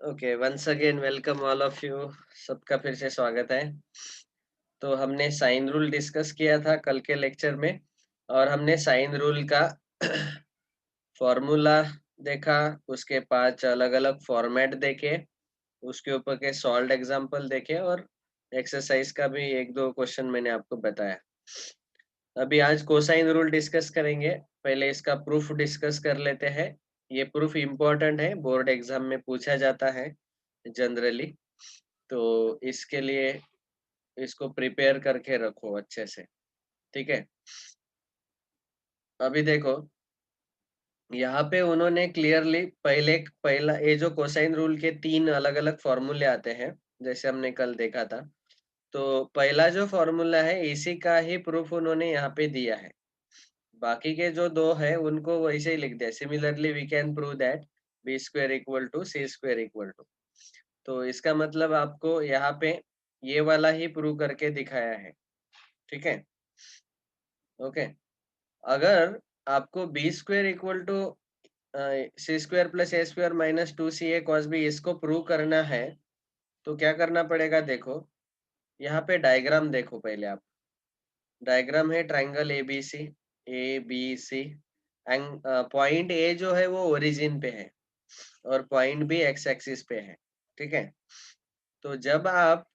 Okay, once again welcome all of you. सबका फिर से स्वागत है। तो हमने साइन रूल डिस्कस किया था कल के लेक्चर में, और हमने साइन रूल का फॉर्मूला देखा, उसके 5 अलग-अलग फॉर्मेट देखे, उसके ऊपर के सॉल्व्ड एग्जांपल देखे, और एक्सरसाइज का भी 1-2 क्वेश्चन मैंने आपको बताया। अभी आज कोसाइन रूल डिस्कस करेंगे। पहले इसका प्रूफ डिस्कस कर लेते हैं। ये प्रूफ इम्पोर्टेंट है, बोर्ड एग्जाम में पूछा जाता है जनरली। तो इसके लिए इसको प्रिपेयर करके रखो अच्छे से, ठीक है। अभी देखो, यहाँ पे उन्होंने क्लियरली पहला ये जो कोसाइन रूल के 3 अलग-अलग फॉर्मूले आते हैं, जैसे हमने कल देखा था। तो पहला जो फॉर्मूला है इसी का ही प्रूफ उन्होंने यहाँ पे दिया है। बाकी के जो 2 है उनको वैसे ही लिख दिया। Similarly we can prove that B square equal to C square equal to. तो इसका मतलब आपको यहाँ पे ये वाला ही प्रूव करके दिखाया है, ठीक है। ओके, अगर आपको B square equal to C square plus A square minus 2ca cos B इसको प्रूव करना है, तो क्या करना पड़ेगा? देखो, यहाँ पे डायग्राम देखो पहले आप। डायग्राम है triangle A B C and point A जो है वो ओरिजिन पे है, और पॉइंट बी एक्स एक्सिस पे है, ठीक है। तो जब आप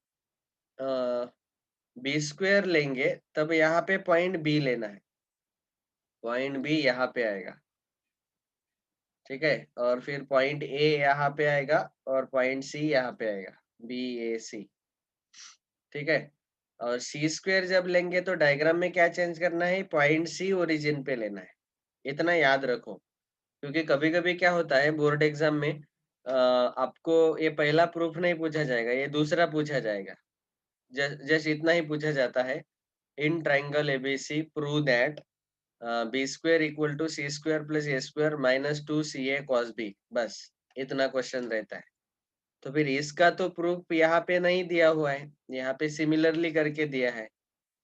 बी स्क्वायर लेंगे तब यहाँ पे पॉइंट बी लेना है। पॉइंट बी यहाँ पे आएगा, ठीक है। और फिर पॉइंट ए यहाँ पे आएगा, और पॉइंट सी यहाँ पे आएगा, BAC, ठीक है। और सी स्क्वायर जब लेंगे तो डायग्राम में क्या चेंज करना है? पॉइंट सी ओरिजिन पे लेना है। इतना याद रखो, क्योंकि कभी कभी क्या होता है बोर्ड एग्जाम में आपको ये पहला प्रूफ नहीं पूछा जाएगा, ये दूसरा पूछा जाएगा। जस्ट इतना ही पूछा जाता है, in triangle ABC prove that B square equal to C square plus A square minus 2ca cos B. बस इतना क्वेश्चन रहता है। तो फिर इसका तो प्रूफ यहाँ पे नहीं दिया हुआ है, यहाँ पे सिमिलरली करके दिया है,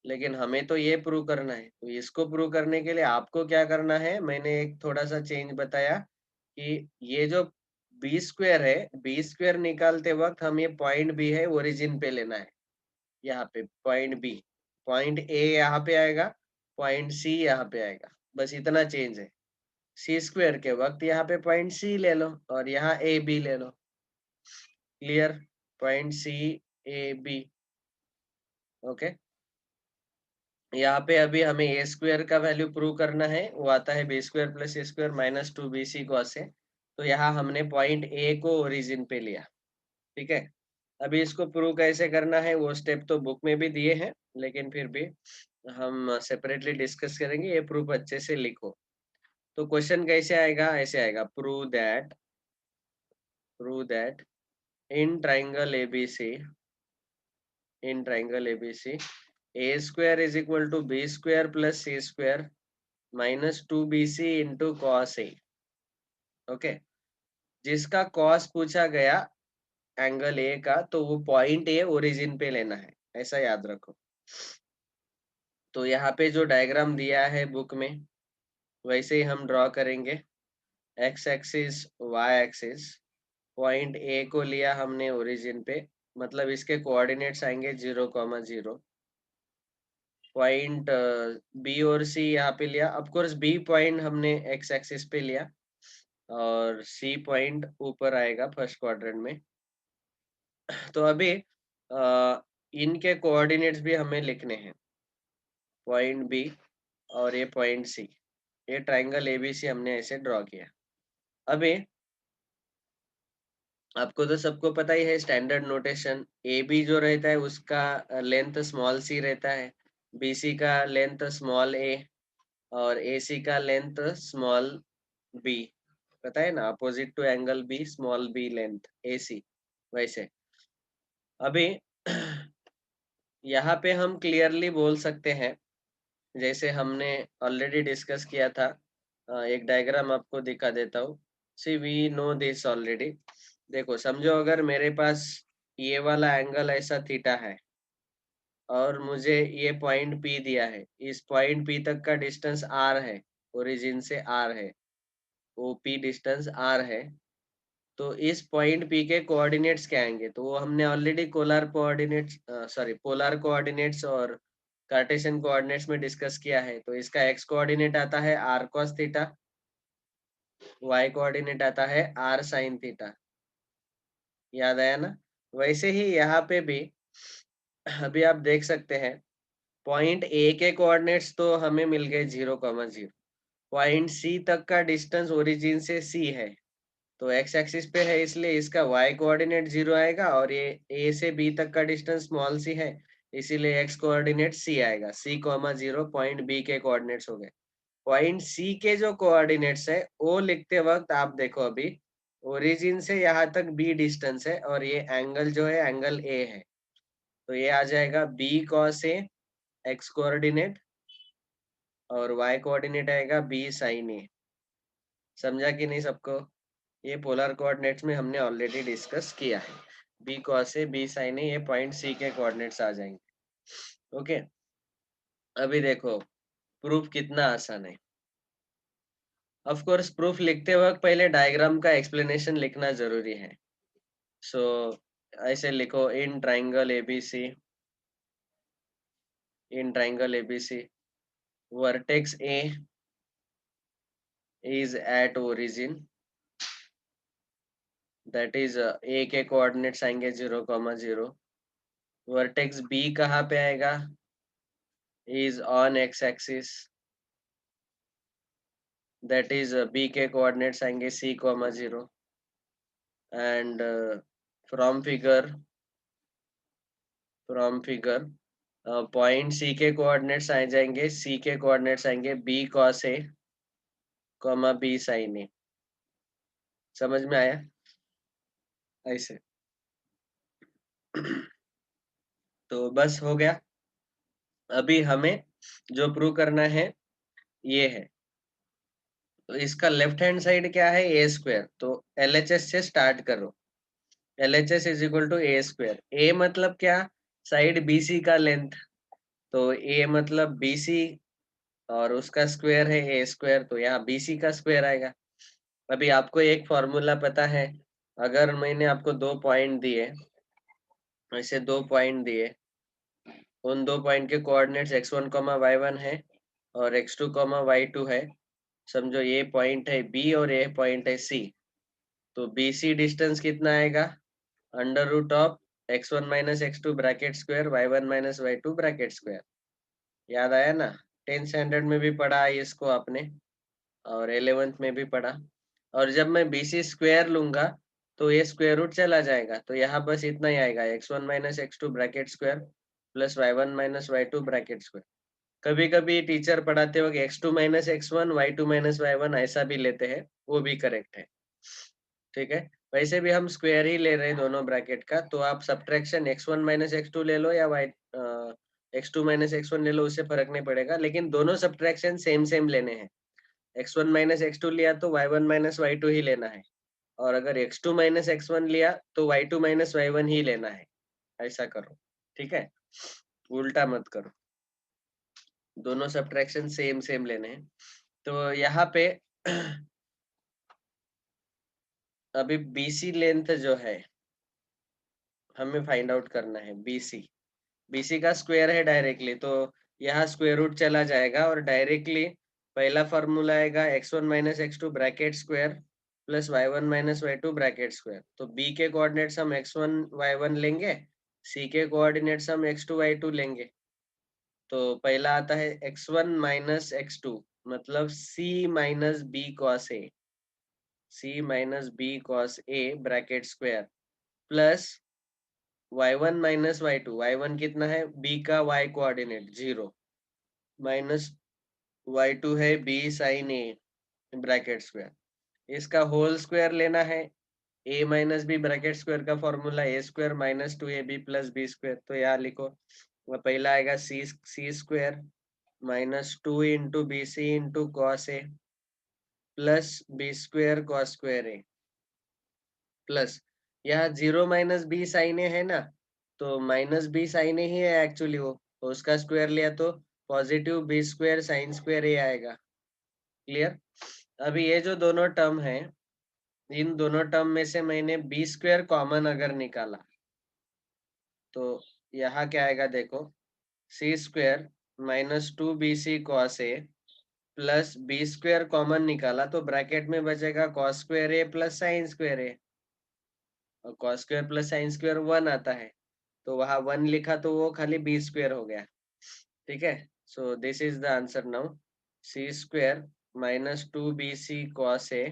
लेकिन हमें तो ये प्रूव करना है। तो इसको प्रूव करने के लिए आपको क्या करना है, मैंने एक थोड़ा सा चेंज बताया कि ये जो बी स्क्वायर है, बी स्क्वायर निकालते वक्त हम ये पॉइंट बी है ओरिजिन पे लेना है। यहाँ पे पॉइंट बी, पॉइंट ए यहाँ पे आएगा, पॉइंट सी यहाँ पे आएगा, बस इतना चेंज है। सी स्क्वायर के वक्त यहाँ पे पॉइंट सी ले लो, और यहाँ ए बी ले लो। क्लियर? Point CAB। ओके, यहाँ पे अभी हमें ए स्क्वायर का वैल्यू प्रूव करना है, वो आता है B square plus A square minus 2BC cos ए। तो यहाँ हमने पॉइंट ए को ओरिजिन पे लिया, ठीक है। अभी इसको प्रूव कैसे करना है वो स्टेप तो बुक में भी दिए हैं, लेकिन फिर भी हम सेपरेटली डिस्कस करेंगे। ये प्रूफ अच्छे से लिखो। तो क्वेश्चन कैसे आएगा? ऐसे आएगा, prove that in triangle ABC, in triangle ABC A square is equal to B square plus C square minus 2BC into cos A. Okay, जिसका कॉस पूछा गया एंगल ए का, तो वो पॉइंट ए ओरिजिन पे लेना है, ऐसा याद रखो। तो यहाँ पे जो डायग्राम दिया है बुक में वैसे ही हम ड्रॉ करेंगे। X axis, Y axis, point A को लिया हमने ओरिजिन पे, मतलब इसके कोऑर्डिनेट्स आएंगे 0,0। पॉइंट बी और सी यहाँ पे लिया, ऑफ कोर्स बी पॉइंट हमने एक्स एक्सिस पे लिया, और सी पॉइंट ऊपर आएगा फर्स्ट क्वाड्रेंट में। तो अभी इनके कोऑर्डिनेट्स भी हमें लिखने हैं, पॉइंट बी और ये पॉइंट सी। ये ट्राइंगल एबीसी हमने ऐसे ड्रॉ किया। अभी आपको तो सबको पता ही है स्टैंडर्ड नोटेशन, ए बी जो रहता है उसका लेंथ स्मॉल सी रहता है, बी सी का लेंथ स्मॉल ए, और ए सी का लेंथ स्मॉल बी। पता है ना, opposite to angle B small B length A C. वैसे अभी यहाँ पे हम क्लियरली बोल सकते हैं, जैसे हमने ऑलरेडी डिस्कस किया था। एक डायग्राम आपको दिखा देता हूँ। सी वी नो दिस ऑलरेडी। देखो, समझो अगर मेरे पास ये वाला एंगल ऐसा थीटा है, और मुझे ये पॉइंट P दिया है, इस पॉइंट P तक का डिस्टेंस R है, ओरिजिन से R है, वो P डिस्टेंस R है। तो इस पॉइंट पी के कोऑर्डिनेट्स क्या आएंगे? तो वो हमने ऑलरेडी पोलर कोऑर्डिनेट्स और कार्टेशियन कोऑर्डिनेट्स में डिस्कस किया है। तो इसका एक्स कोऑर्डिनेट आता है R cos theta, Y coordinate आता है आर साइन थीटा। याद आया ना? वैसे ही यहाँ पे भी अभी आप देख सकते हैं, पॉइंट ए के कोऑर्डिनेट्स तो हमें मिल गए 0,0। पॉइंट सी तक का डिस्टेंस ओरिजिन से सी है, तो एक्स एक्सिस पे है, इसलिए इसका वाई कोऑर्डिनेट 0 आएगा, और ये ए से बी तक का डिस्टेंस स्मॉल सी है, इसीलिए एक्स कोऑर्डिनेट सी आएगा। सी कॉमा 0 पॉइंट बी के कोऑर्डिनेट्स हो गए। पॉइंट सी के जो कोऑर्डिनेट्स है वो लिखते वक्त आप देखो, अभी ओरिजिन से यहाँ तक बी डिस्टेंस है, और ये एंगल जो है एंगल ए है, तो ये आ जाएगा बी कॉस ए एक्स कोऑर्डिनेट, और वाई कोऑर्डिनेट आएगा बी साइन ए। समझा कि नहीं सबको? ये पोलर कोऑर्डिनेट्स में हमने ऑलरेडी डिस्कस किया है। B cos A B sine A, ये पॉइंट सी के कोऑर्डिनेट्स आ जाएंगे। ओके, अभी देखो प्रूफ कितना आसान है। ऑफ कोर्स प्रूफ लिखते वक्त पहले डायग्राम का एक्सप्लेनेशन लिखना जरूरी है। सो ऐसे लिखो, इन triangle ABC vertex A is at origin, that is a के कोऑर्डिनेट्स आएंगे 0,0। वर्टेक्स बी कहाँ पे आएगा? is on x axis, that is b के कोऑर्डिनेट्स आएंगे c,0। And from figure point C के कोऑर्डिनेट्स आ जाएंगे, सी के कोऑर्डिनेट्स आएंगे B cos A comma B sine A. समझ में आया? ऐसे तो बस हो गया। अभी हमें जो प्रूव करना है ये है, तो इसका लेफ्ट हैंड साइड क्या है? A square. तो एलएचएस से स्टार्ट करो। LHS is equal to A square. A मतलब क्या? साइड बीसी का लेंथ, तो ए मतलब बीसी, और उसका स्क्वायर है ए स्क्वायर, तो यहाँ बीसी का स्क्वायर आएगा। अभी आपको एक फॉर्मूला पता है, अगर मैंने आपको दो पॉइंट दिए, ऐसे दो पॉइंट दिए, उन दो पॉइंट के कोऑर्डिनेट्स x1 y1 है और x2 y2 है, समझो ये पॉइंट है बी और ये पॉइंट है सी, तो बी सी डिस्टेंस कितना आएगा? Under root of x1 minus x2 bracket square y1 minus y2 bracket square. याद आया ना? 10th स्टैंडर्ड में भी पढ़ा है इसको आपने, और 11th में भी पढ़ा। और जब मैं बी सी स्क्वायर लूंगा तो ये स्क्वायर रूट चला जाएगा, तो यहाँ बस इतना ही आएगा, x1 minus x2 bracket square plus y1 minus y2 bracket square. कभी कभी टीचर पढ़ाते वक्त x2 minus x1 y2 minus y1 ऐसा भी लेते हैं, वो भी करेक्ट है। ठीक है, वैसे भी हम स्क्वायर ही ले रहे हैं दोनों ब्रैकेट का, तो आप सब्ट्रैक्शन x1 माइनस x2 ले लो या x2 माइनस x1 ले लो, उससे फर्क नहीं पड़ेगा, लेकिन दोनों सब्ट्रैक्शन सेम सेम लेने हैं। x1 माइनस x2 लिया तो y1 माइनस y2 ही लेना है, और अगर x2 माइनस x1 लिया तो y2 माइनस y1 ही लेना है। ऐसा करो, ठीक है? उल्टा मत करो, दोनों सब्ट्रैक्शन सेम सेम लेने हैं। तो यहाँ पे अभी BC लेंथ जो है हमें फाइंड आउट करना है। BC का स्क्वायर है डायरेक्टली, तो यहाँ स्क्वायर रूट चला जाएगा, और डायरेक्टली पहला फॉर्मूला आएगा x1 minus x2 bracket square plus y1 minus y2 bracket square. तो B के कोऑर्डिनेट्स हम x1 y1 लेंगे, C के कोऑर्डिनेट्स हम x2 y2 लेंगे। तो पहला आता है x1 माइनस x2, मतलब C minus B cos A, C minus B cos A bracket square plus y1 minus y2, y1 कितना है? b का y कोऑर्डिनेट 0, माइनस y2 है b sine A bracket square. इसका होल स्क्वायर लेना है, a minus B bracket square का formula a square minus 2ab plus B square. तो यहाँ लिखो, वो पहला आएगा C square minus 2 into B C into cos A plus B square cos square A, plus यहाँ 0 माइनस बी साइन ए है ना, तो माइनस बी साइन ए ही है एक्चुअली वो, तो उसका स्क्वायर लिया तो positive B square sine square A आएगा। क्लियर? अभी ये जो दोनों टर्म है इन दोनों टर्म में से मैंने बी स्क्वायर कॉमन अगर निकाला तो यहाँ क्या आएगा देखो, सी square minus 2bc cos A plus B square common निकाला तो ब्रैकेट में बचेगा cos square A plus sine square ए, और cos square plus sine square 1 आता है, तो वहां 1 लिखा तो वो खाली बी स्क्वायर हो गया। ठीक है, so this is the answer now, C square minus 2bc cos A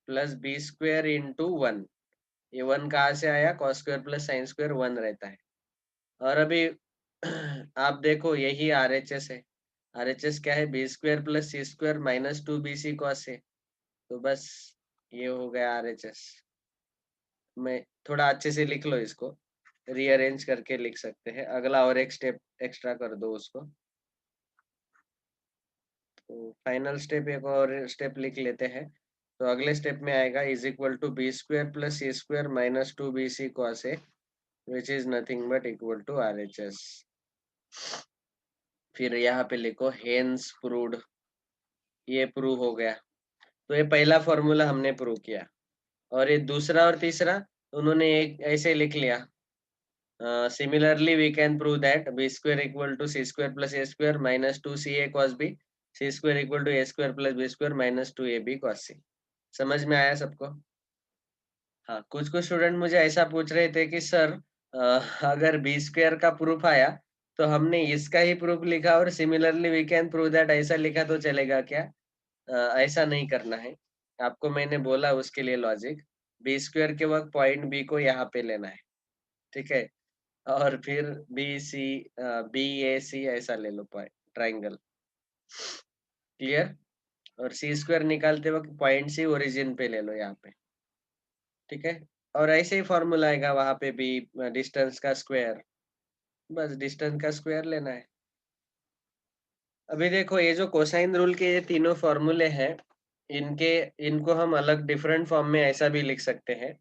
plus B square into 1। ये 1 कहाँ से आया, cos square plus sine square 1 रहता है। और अभी आप देखो यही आरएचएस है, आरएचएस क्या है, B square plus C square minus 2bc cos ए, तो बस ये हो गया आरएचएस। मैं थोड़ा अच्छे से लिख लो इसको, रीअरेंज करके लिख सकते हैं, अगला और एक स्टेप एक्स्ट्रा कर दो उसको। तो फाइनल स्टेप एक और स्टेप लिख लेते हैं, तो अगले स्टेप में आएगा is equal to B square plus C square minus 2bc cos A which is nothing but equal to RHS. फिर यहाँ पे लिखो हेंस प्रूव्ड, ये प्रूव हो गया। तो ये पहला फॉर्मूला हमने प्रूव किया, और ये दूसरा और तीसरा उन्होंने एक ऐसे लिख लिया। Similarly, we can prove that b square equal to c square plus a square minus 2ca cos b, c square equal to a square plus b square minus 2ab cos c। समझ में आया सबको? हाँ, कुछ कुछ student मुझे ऐसा पूछ रहे थे कि सर अगर बी स्क्वायर का प्रूफ आया तो हमने इसका ही प्रूफ लिखा और similarly we can prove that ऐसा लिखा तो चलेगा क्या? ऐसा नहीं करना है, आपको मैंने बोला उसके लिए लॉजिक, बी स्क्वायर के वक्त पॉइंट बी को यहाँ पे लेना है, ठीक है, और फिर बी ए सी ऐसा ले लो पॉइंट ट्राइंगल, क्लियर। और सी स्क्वायर निकालते वक्त पॉइंट सी ओरिजिन पे ले लो यहाँ पे, ठीक है। और ऐसे ही फॉर्मूला आएगा वहां पे भी, डिस्टेंस का स्क्वायर, बस डिस्टेंस का स्क्वायर लेना है। अभी देखो ये जो कोसाइन रूल के ये तीनों फॉर्मूले हैं, इनके इनको हम अलग डिफरेंट फॉर्म में ऐसा भी लिख सकते हैं।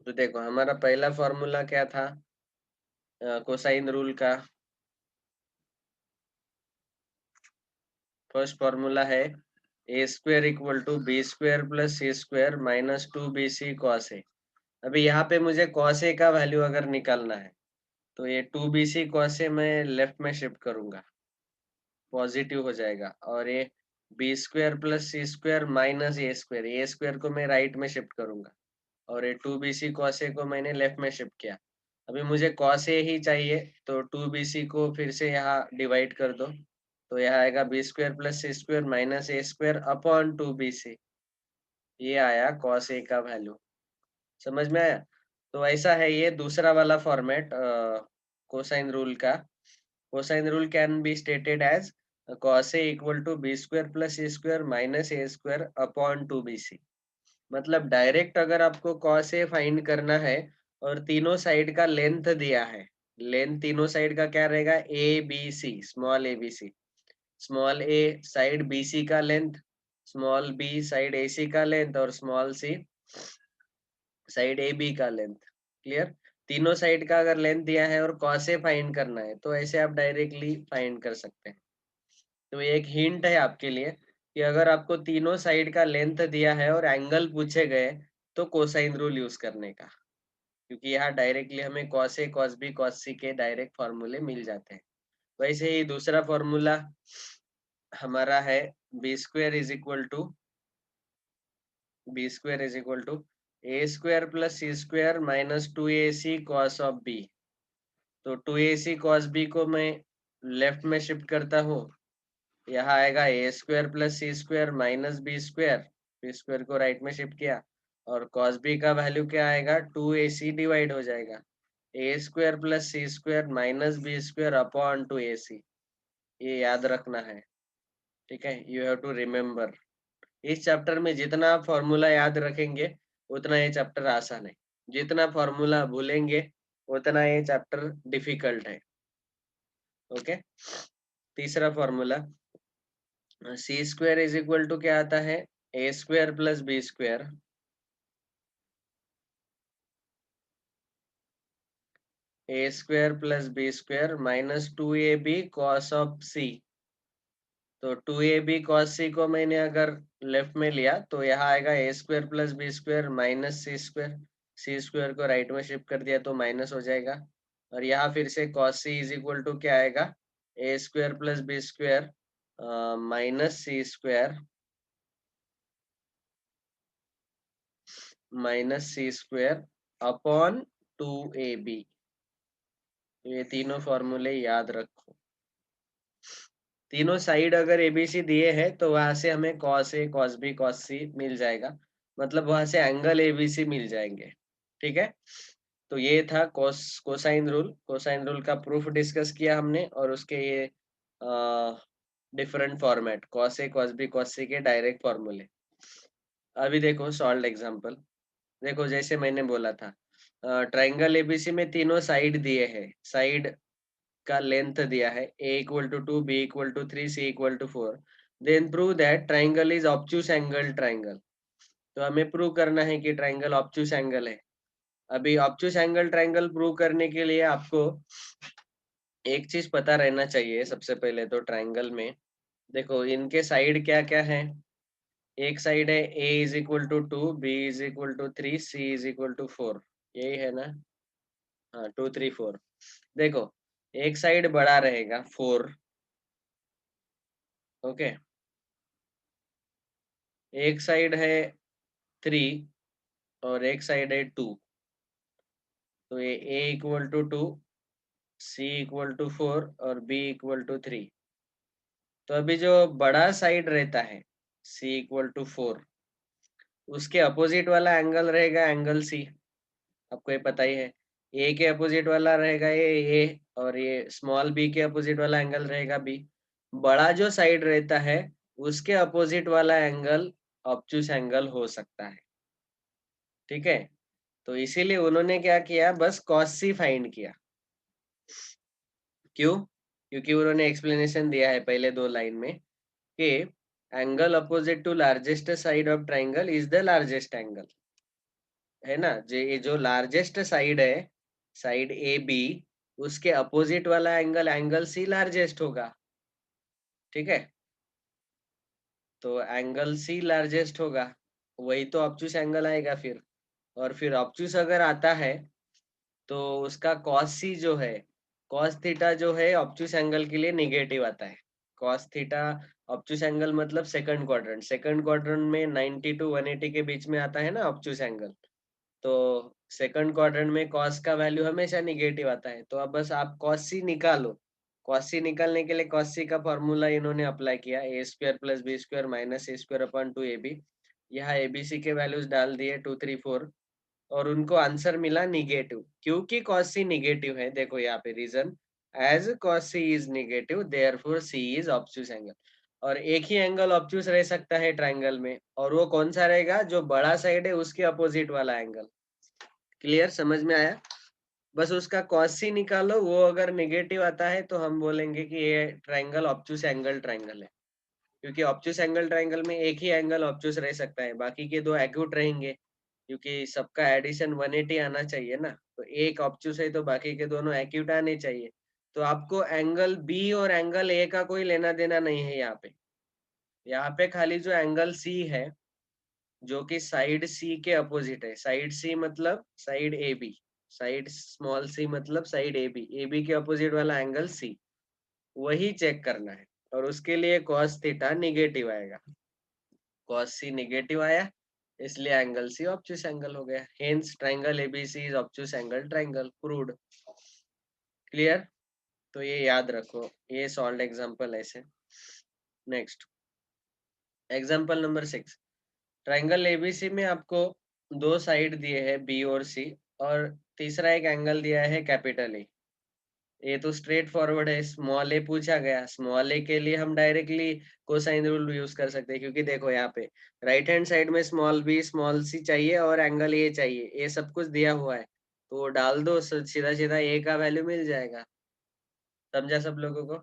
तो देखो हमारा पहला फॉर्मूला क्या था कोसाइन रूल का, फर्स्ट फॉर्मूला है A square equal to B square plus C square minus 2bc cos A. अभी यहाँ पे मुझे कॉस ए का वैल्यू अगर निकालना है तो ये 2bc कॉस ए मैं लेफ्ट में शिफ्ट करूंगा, पॉजिटिव हो जाएगा, और ये B square plus C square minus A square को मैं राइट में शिफ्ट करूंगा, और ये 2bc कॉस ए को मैंने लेफ्ट में शिफ्ट किया। अभी मुझे कॉस ए ही चाहिए, तो 2bc को फिर से यहाँ डिवाइड कर दो, तो यह आएगा B square plus C square minus A square upon 2bc, ये आया कॉस ए का वैल्यू। समझ में आया? तो ऐसा है ये दूसरा वाला फॉर्मेट कोसाइन रूल का। Cosine rule can be stated as cos a equal to B square plus A square minus A square upon 2bc। मतलब डायरेक्ट अगर आपको cos a फाइंड करना है और तीनों साइड का लेंथ दिया है, लेंथ तीनों साइड का क्या रहेगा, A B C, small A B C, small A side B C का length, small B side A C का लेंथ, और small C side A B का लेंथ, क्लियर। तीनों साइड का अगर लेंथ दिया है और कॉस ए फाइंड करना है तो ऐसे आप डायरेक्टली फाइंड कर सकते हैं। तो ये एक हिंट है आपके लिए कि अगर आपको तीनों साइड का लेंथ दिया है और एंगल पूछे गए तो कोसाइन रूल यूज करने का, क्योंकि यहाँ डायरेक्टली हमें cos A cos B cos सी के डायरेक्ट फॉर्मूले मिल जाते हैं। वैसे ही दूसरा फॉर्मूला हमारा है B square is equal to A square plus C square minus 2ac cos of B. तो 2ac कॉस बी को मैं लेफ्ट में शिफ्ट करता हूँ, यहाँ आएगा A square plus C square minus B square को राइट में शिफ्ट किया, और कॉस बी का वैल्यू क्या आएगा, 2ac डिवाइड हो जाएगा A square plus C square minus B square upon 2ac। ये याद रखना है, ठीक है, यू हैव टू रिमेम्बर। इस चैप्टर में जितना आप फॉर्मूला याद रखेंगे उतना ये चैप्टर आसान है, जितना फॉर्मूला भूलेंगे उतना ये चैप्टर डिफिकल्ट है। ओके, तीसरा formula C square is equal to क्या आता है, A square plus B square, A square plus B square minus 2ab cos of C. तो 2ab cos c को मैंने अगर लेफ्ट में लिया तो यहाँ आएगा A square plus B square minus C square, C square को राइट में शिफ्ट कर दिया तो माइनस हो जाएगा, और यहाँ फिर से cos c is equal to क्या आएगा, A square plus B square minus C square upon 2ab। ये तीनों फॉर्मूले याद रखो। तीनों साइड अगर एबीसी दिए हैं तो वहां से हमें cos a cos b cos c मिल जाएगा, मतलब वहां से एंगल एबीसी मिल जाएंगे। ठीक है, तो ये था कोसाइन रूल का प्रूफ डिस्कस किया हमने, और उसके ये different format cos a cos b cos c के डायरेक्ट फॉर्मूले। अभी देखो सॉल्व एग्जांपल। देखो जैसे मैंने बोला था, ट्राइंगल एबीसी में तीनों साइड दिए हैं, साइड का लेंथ दिया है a equal to 2, b equal to 3, c equal to 4। Then prove that triangle is obtuse angle triangle. तो हमें प्रूव करना है कि ट्राइंगल ऑब्ट्यूस एंगल है। अभी ऑब्ट्यूस एंगल ट्राइंगल प्रूव करने के लिए आपको एक चीज पता रहना चाहिए। सबसे पहले तो ट्राइंगल में देखो इनके साइड क्या क्या है। एक साइड है a is equal to 2, b is equal to 3, c is equal to 4। यही है ना? हाँ, 2 3 4। देखो एक साइड बड़ा रहेगा 4, ओके, एक साइड है 3 और एक साइड है 2। तो ये a equal to 2, c equal to 4 और b इक्वल टू 3। तो अभी जो बड़ा साइड रहता है c इक्वल टू 4, उसके अपोजिट वाला एंगल रहेगा एंगल c। आपको ये पता ही है। ए के अपोजिट वाला रहेगा ये ए, और ये स्मॉल बी के अपोजिट वाला एंगल रहेगा बी। बड़ा जो साइड रहता है उसके अपोजिट वाला एंगल ऑब्ट्यूस एंगल हो सकता है। ठीक है, तो इसीलिए उन्होंने क्या किया, बस कॉस सी फाइंड किया। क्यों? क्योंकि उन्होंने एक्सप्लेनेशन दिया है पहले दो लाइन में कि angle opposite to largest side of triangle is the largest angle, है ना? ये जो लार्जेस्ट साइड है, साइड ए बी, उसके अपोजिट वाला एंगल एंगल सी लार्जेस्ट होगा। ठीक है, तो एंगल सी लार्जेस्ट होगा, वही तो ऑब्ट्यूस एंगल आएगा फिर। और फिर ऑब्ट्यूस अगर आता है तो उसका कॉस सी जो है, कॉस थीटा जो है ऑब्ट्यूस एंगल के लिए निगेटिव आता है। कॉस थीटा ऑब्ट्यूस एंगल मतलब सेकंड क्वाड्रेंट में 90 टू 180 के बीच में आता है ना ऑब्ट्यूस एंगल। तो सेकंड क्वाड्रेंट में कॉस का वैल्यू हमेशा निगेटिव आता है। तो अब बस आप कॉस सी निकालो। कॉस सी निकालने के लिए कॉस सी का फॉर्मूला इन्होंने अप्लाई किया, A square plus B square minus A square upon 2ab। यहाँ एबीसी के वैल्यूज डाल दिए 2 3 4, और उनको आंसर मिला निगेटिव, क्योंकि cos c निगेटिव है। देखो यहाँ पे reason, as cos c is negative therefore c is obtuse angle. और एक ही एंगल ऑब्ट्यूस रह सकता है ट्राइंगल में, और वो कौन सा रहेगा? जो बड़ा साइड है उसके अपोजिट वाला एंगल। क्लियर, समझ में आया? बस उसका cos c निकालो, वो अगर निगेटिव आता है तो हम बोलेंगे कि ये ट्राइंगल ऑब्ट्यूस एंगल ट्राइंगल है। क्योंकि ऑब्ट्यूस एंगल ट्राइंगल में एक ही एंगल ऑब्ट्यूस रह सकता है, बाकी के दो एक्यूट रहेंगे, क्योंकि सबका एडिशन 180 आना चाहिए ना। तो एक ऑब्ट्यूस है तो बाकी के दोनों एक्यूट आने चाहिए। तो आपको एंगल बी और एंगल ए का कोई लेना देना नहीं है यहाँ पे। यहाँ पे खाली जो एंगल सी है, जो कि साइड सी के अपोजिट है, साइड सी मतलब side A B, side small C मतलब साइड ए बी के अपोजिट वाला एंगल सी, वही चेक करना है। और उसके लिए cos थीटा निगेटिव आएगा। cos c निगेटिव आया, इसलिए एंगल सी ऑब्ट्यूस एंगल हो गया। Hence triangle ABC is obtuse angle triangle, proved. Clear? तो ये याद रखो, ये सॉल्व एग्जांपल ऐसे। Next example number 6। Triangle ABC में आपको दो साइड दिए हैं बी और सी, और तीसरा एक एंगल दिया है कैपिटल ए। ये तो स्ट्रेट फॉरवर्ड है, स्मॉल ए पूछा गया। स्मॉल ए के लिए हम डायरेक्टली कोसाइन रूल यूज कर सकते हैं, क्योंकि देखो यहाँ पे राइट हैंड साइड में स्मॉल बी स्मॉल सी चाहिए और एंगल ए चाहिए, ये सब कुछ दिया हुआ है। तो वो डाल दो, सीधा सीधा ए का वैल्यू मिल जाएगा। समझा सब लोगों को?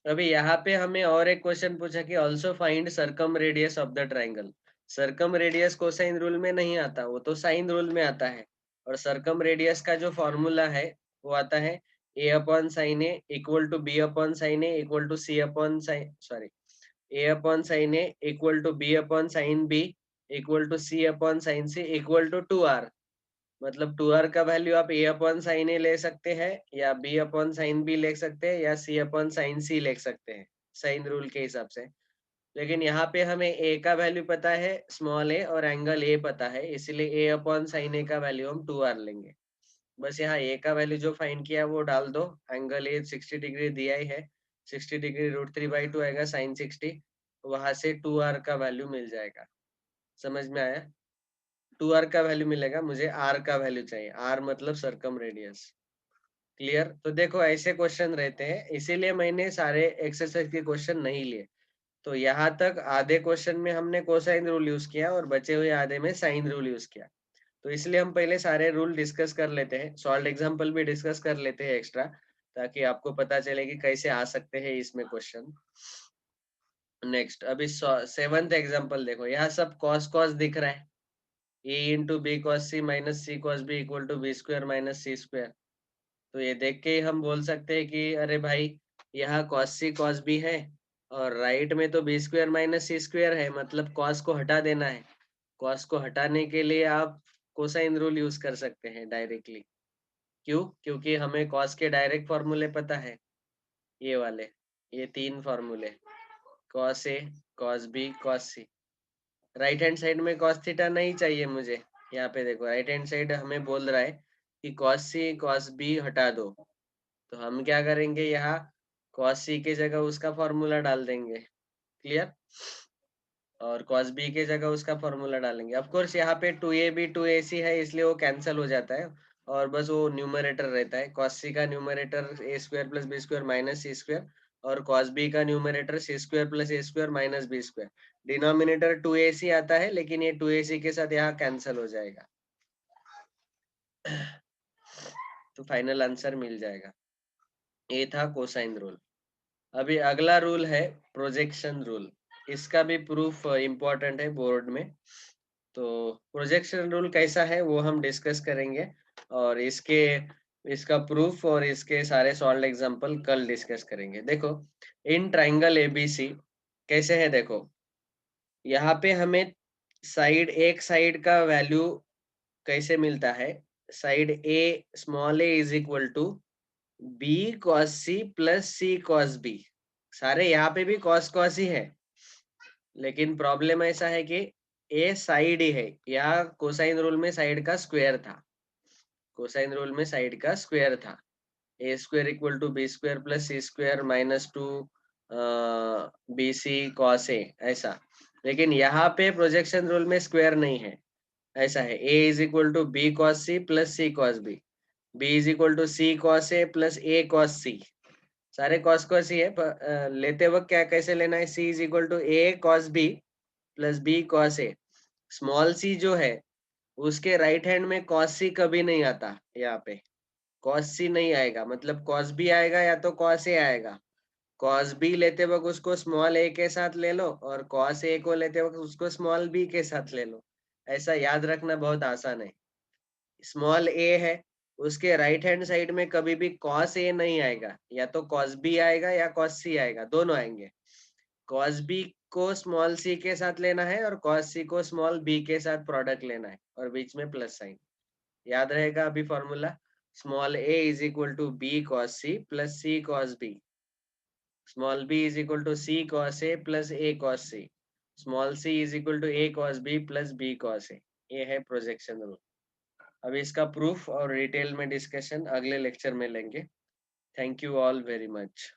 अभी यहाँ पे हमें और एक क्वेश्चन पूछा कि also find circum radius of the triangle. Circum radius cosine rule में नहीं आता, वो तो साइन रूल में आता है। और सर्कम रेडियस का जो फॉर्मूला है वो आता है A upon sine A equal to B upon sine A equal to C upon sine, sorry, A upon sine A equal to B upon sine B equal to C upon sine C equal to 2r। मतलब 2r का value आप ए upon sine ए ले सकते हैं, या B upon sine B ले सकते हैं, या सी अपॉन साइन सी ले सकते हैं साइन रूल के हिसाब से। लेकिन यहाँ पे हमें ए का वैल्यू पता है स्मॉल ए, और एंगल ए पता है, इसलिए ए अपॉन साइन ए का वैल्यू हम 2r लेंगे। बस यहाँ ए का वैल्यू जो फाइंड किया वो डाल दो। एंगल ए 60 डिग्री दिया ही है, 60 डिग्री √3/2 आएगा साइन 60, वहां से 2r का वैल्यू मिल जाएगा। समझ में आया? 2r का वैल्यू मिलेगा, मुझे r का वैल्यू चाहिए, r मतलब सर्कम रेडियस। क्लियर? तो देखो ऐसे क्वेश्चन रहते हैं, इसीलिए मैंने सारे एक्सरसाइज के क्वेश्चन नहीं लिए। तो यहाँ तक आधे क्वेश्चन में हमने कोसाइन रूल यूज किया और बचे हुए आधे में साइन रूल यूज किया। तो इसलिए हम पहले सारे रूल डिस्कस कर लेते हैं, सॉल्व एग्जांपल भी डिस्कस कर लेते हैं एक्स्ट्रा, ताकि आपको पता चले कि कैसे आ सकते हैं इसमें क्वेश्चन। नेक्स्ट, अभी 7th एग्जांपल देखो, यहाँ सब कॉस कॉस दिख रहा है, A into B cos C minus C cos B equal to B square minus C square. तो ये देख के ही हम बोल सकते हैं कि अरे भाई, यहाँ कॉस सी कॉस बी है, और राइट में तो B square minus C square है, मतलब कॉस को हटा देना है। कॉस को हटाने के लिए आप कोसाइन रूल यूज कर सकते हैं डायरेक्टली। क्यों? क्योंकि हमें कॉस के डायरेक्ट फॉर्मूले पता है, ये वाले, ये 3 फॉर्मूले, cos A, cos B, cos C. Right hand side में कॉस थीटा नहीं चाहिए मुझे। यहाँ पे देखो, राइट हैंड साइड हमें बोल रहा है कि कॉस सी कॉस बी हटा दो, तो हम क्या करेंगे, यहाँ कॉस सी की जगह उसका फॉर्मूला डाल देंगे। क्लियर? और cos b के जगह उसका फॉर्मूला डालेंगे। ऑफ कोर्स यहाँ पे 2ab 2ac है, इसलिए वो कैंसिल हो जाता है, और बस वो न्यूमरेटर रहता है। cos c का numerator a square plus B square minus C square, और cos b का numerator c square plus a square minus B square. Denominator 2ac आता है, लेकिन ये 2ac के साथ यहाँ कैंसिल हो जाएगा, तो फाइनल आंसर मिल जाएगा। ये था कोसाइन रूल। अभी अगला रूल है प्रोजेक्शन रूल। इसका भी प्रूफ इम्पोर्टेंट है बोर्ड में। तो प्रोजेक्शन रूल कैसा है वो हम डिस्कस करेंगे, और इसका प्रूफ और इसके सारे सॉल्व एग्जांपल कल डिस्कस करेंगे। देखो, इन ट्राइंगल एबीसी कैसे है, देखो यहाँ पे हमें एक साइड का वैल्यू कैसे मिलता है, side A small A is equal to B cos C plus C cos B. सारे यहाँ पे भी कॉस कॉस ही है, लेकिन प्रॉब्लम ऐसा है कि ए साइड ही है, या कोसाइन रूल में साइड का स्क्वायर था, कोसाइन रूल में साइड का स्क्वायर था, A square equal to B square plus C square -2 B C cos A, ऐसा। लेकिन यहाँ पे प्रोजेक्शन रूल में स्क्वायर नहीं है, ऐसा है, A is equal to B cos C plus C cos B, B is equal to C cos A plus A cos C. सारे कॉस कॉस ही है, लेते वक्त क्या कैसे लेना है, C is equal to A cos B plus B cos A. Small C जो है उसके राइट हैंड में कॉस सी कभी नहीं आता, यहाँ पे कॉस सी नहीं आएगा, मतलब कॉस बी आएगा या तो कॉस ए आएगा। कॉस बी लेते वक्त उसको स्मॉल ए के साथ ले लो, और कॉस ए को लेते वक्त उसको स्मॉल बी के साथ ले लो। ऐसा याद रखना बहुत आसान है। स्मॉल ए है, उसके राइट हैंड साइड में कभी भी कॉस ए नहीं आएगा, या तो कॉस बी आएगा या कॉस सी आएगा, दोनों आएंगे। कॉस बी को स्मॉल सी के साथ लेना है, और कॉस सी को स्मॉल बी के साथ प्रोडक्ट लेना है, और बीच में प्लस साइन। याद रहेगा अभी formula, small A is equal to B cos C plus C cos B, small B is equal to C cos A plus A cos C, small C is equal to A cos B plus B cos A. ये है projection rule. अभी इसका proof और detail में discussion अगले lecture में लेंगे। Thank you all very much.